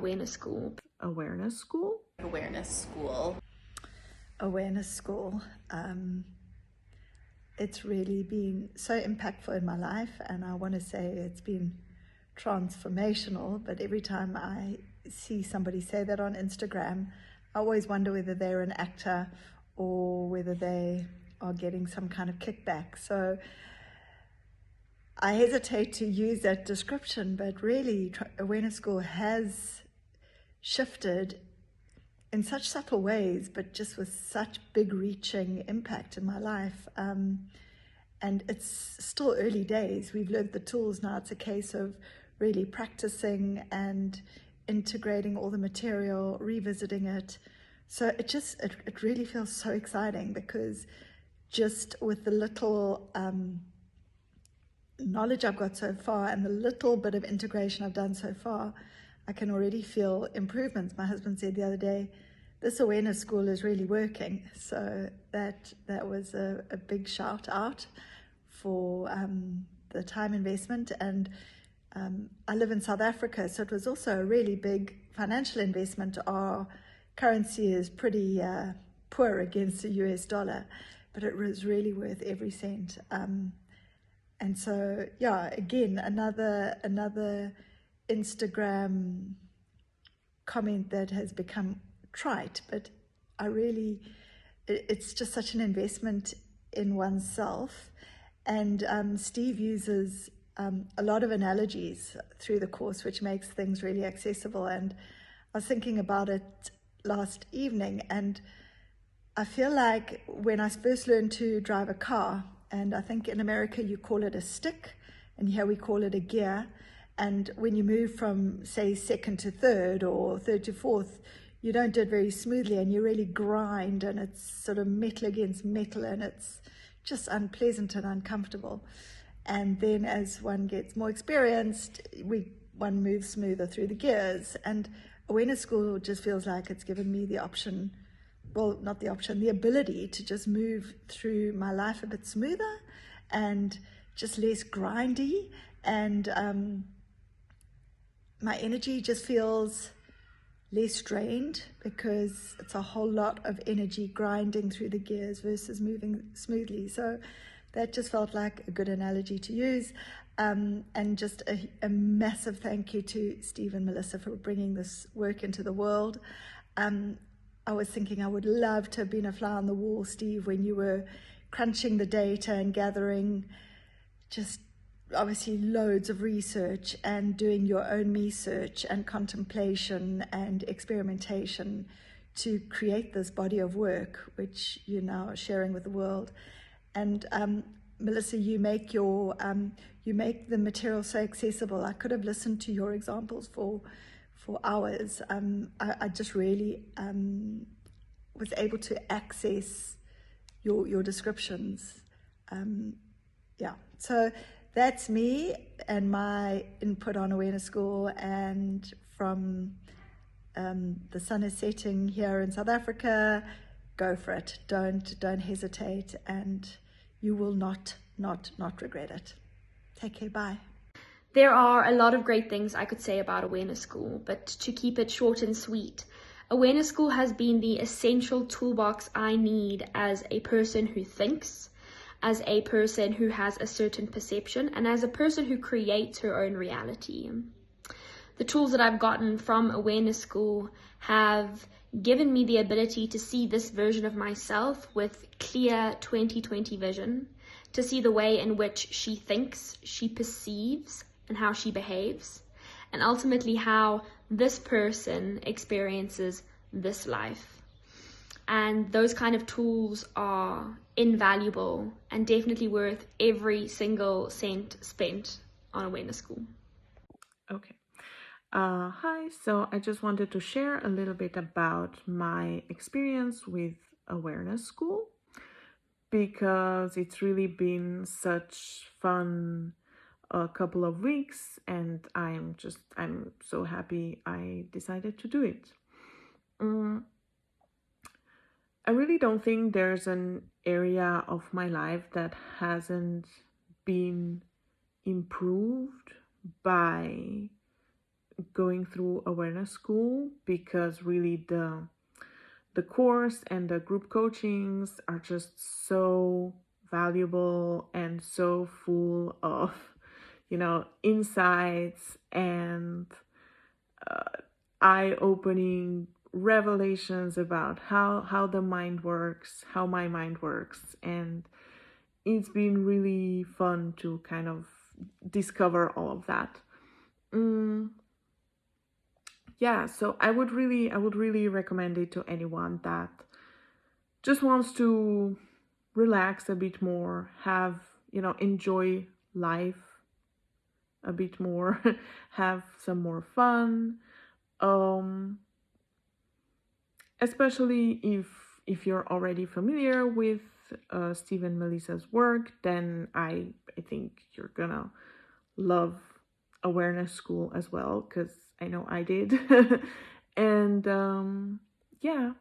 Awareness School. Awareness School? Awareness School. Awareness School. It's really been so impactful in my life, and I want to say it's been transformational, but every time I see somebody say that on Instagram, I always wonder whether they're an actor or whether they are getting some kind of kickback. So I hesitate to use that description, but really Awareness School has shifted in such subtle ways, but just with such big reaching impact in my life. And it's still early days. We've learned the tools. Now it's a case of really practicing and integrating all the material, revisiting it. So it really feels so exciting, because just with the little knowledge I've got so far and the little bit of integration I've done so far, I can already feel improvements. My husband said the other day, this awareness school is really working. So that was a big shout out for the time investment. And I live in South Africa, so it was also a really big financial investment. Our currency is pretty poor against the US dollar, but it was really worth every cent. And so, yeah, again, another Instagram comment that has become trite, but it's just such an investment in oneself. And Steve uses a lot of analogies through the course, which makes things really accessible. And I was thinking about it last evening, and I feel like when I first learned to drive a car, and I think in America you call it a stick, and here we call it a gear. And when you move from, say, second to third or third to fourth, you don't do it very smoothly, and you really grind, and it's sort of metal against metal, and it's just unpleasant and uncomfortable. And then as one gets more experienced, one moves smoother through the gears. And Awareness School just feels like it's given me the option, well, not the option, the ability to just move through my life a bit smoother and just less grindy. And my energy just feels less drained, because it's a whole lot of energy grinding through the gears versus moving smoothly. So that just felt like a good analogy to use. And just a massive thank you to Steve and Melissa for bringing this work into the world. I was thinking I would love to have been a fly on the wall, Steve, when you were crunching the data and gathering just obviously loads of research and doing your own research and contemplation and experimentation to create this body of work, which you're now sharing with the world. And Melissa, you make the material so accessible. I could have listened to your examples for hours. I just really was able to access your descriptions. So that's me and my input on Awareness School. And from the sun is setting here in South Africa, go for it. Don't hesitate, and you will not regret it. Take care. Bye. There are a lot of great things I could say about Awareness School, but to keep it short and sweet, Awareness School has been the essential toolbox I need as a person who thinks, as a person who has a certain perception, and as a person who creates her own reality. The tools that I've gotten from Awareness School have given me the ability to see this version of myself with clear 20/20 vision, to see the way in which she thinks, she perceives, and how she behaves, and ultimately how this person experiences this life. And those kind of tools are invaluable and definitely worth every single cent spent on Awareness School. Okay. Hi, so I just wanted to share a little bit about my experience with Awareness School, because it's really been such fun a couple of weeks, and I'm so happy I decided to do it. I really don't think there's an area of my life that hasn't been improved by going through awareness school, because really the course and the group coachings are just so valuable and so full of, insights and eye-opening revelations about how the mind works, how my mind works. And it's been really fun to kind of discover all of that. Yeah, so I would really recommend it to anyone that just wants to relax a bit more, have, enjoy life a bit more, have some more fun. Especially if you're already familiar with Steve and Melissa's work, then I think you're gonna love awareness school as well, because I know I did. And yeah,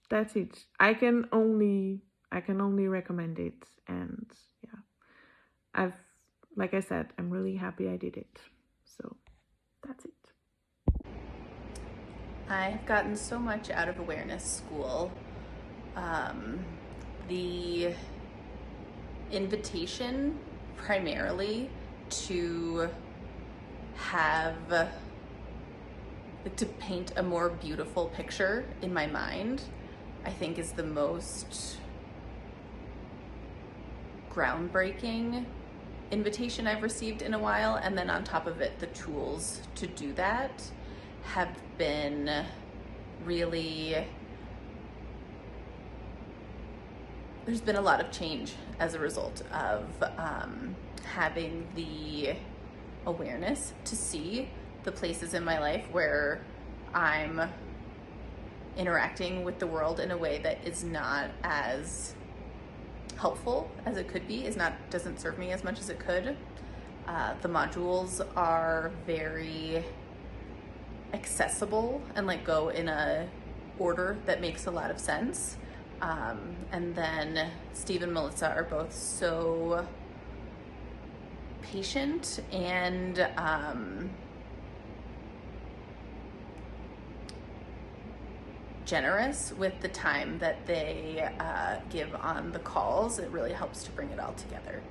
that's it. I can only recommend it. And yeah, like I said, I'm really happy I did it. So that's it. I've gotten so much out of awareness school. The invitation primarily to to paint a more beautiful picture in my mind, I think is the most groundbreaking invitation I've received in a while. And then on top of it, the tools to do that have been really, there's been a lot of change as a result of having the awareness to see the places in my life where I'm interacting with the world in a way that is not as helpful as it could be, doesn't serve me as much as it could. The modules are very accessible and go in a order that makes a lot of sense. And then Steve and Melissa are both so patient and generous with the time that they give on the calls. It really helps to bring it all together.